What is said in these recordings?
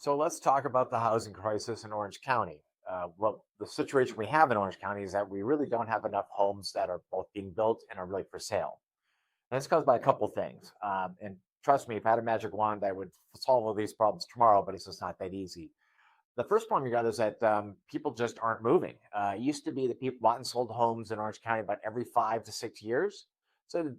So let's talk about the housing crisis in Orange County. Well, the situation we have in Orange County is that we really don't have enough homes that are both being built and are really for sale. And it's caused by a couple things. And trust me, if I had a magic wand, I would solve all these problems tomorrow, but it's just not that easy. The first problem you got is that people just aren't moving. It used to be that people bought and sold homes in Orange County about every 5 to 6 years. So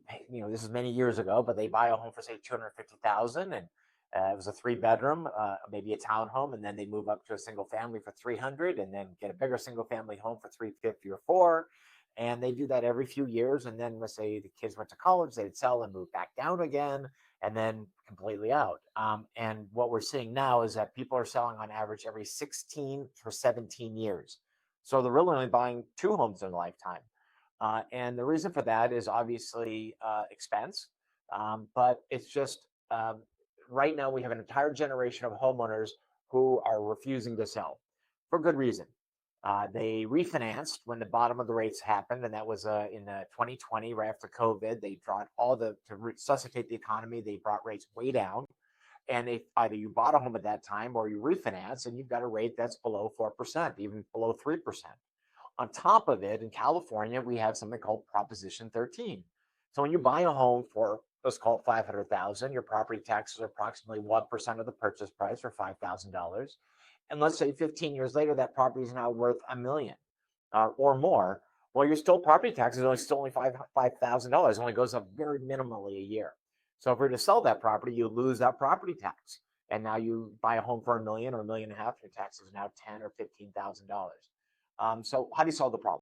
this is many years ago, but they buy a home for say 250,000, and it was a three-bedroom, maybe a townhome, and then they move up to a single family for 300, and then get a bigger single family home for 350 or four. And they do that every few years, and then let's say the kids went to college, they'd sell and move back down again, and then completely out. And what we're seeing now is that people are selling on average every 16 or 17 years. So they're really only buying two homes in a lifetime. And the reason for that is obviously expense, but it's just right now we have an entire generation of homeowners who are refusing to sell for good reason. They refinanced when the bottom of the rates happened, and that was in 2020, right after COVID. They brought to resuscitate the economy. They brought rates way down, and if either you bought a home at that time or you refinance, and you've got a rate that's below 4%, even below 3%. On top of it, in California, we have something called Proposition 13. So when you buy a home for, let's call it 500,000, your property taxes are approximately 1% of the purchase price, or $5,000. And let's say 15 years later, that property is now worth a million or more. Well, your still property tax is only $5,000. It only goes up very minimally a year. So if we were to sell that property, you lose that property tax. And now you buy a home for a million or a million and a half, your taxes are now 10 or $15,000. So how do you solve the problem?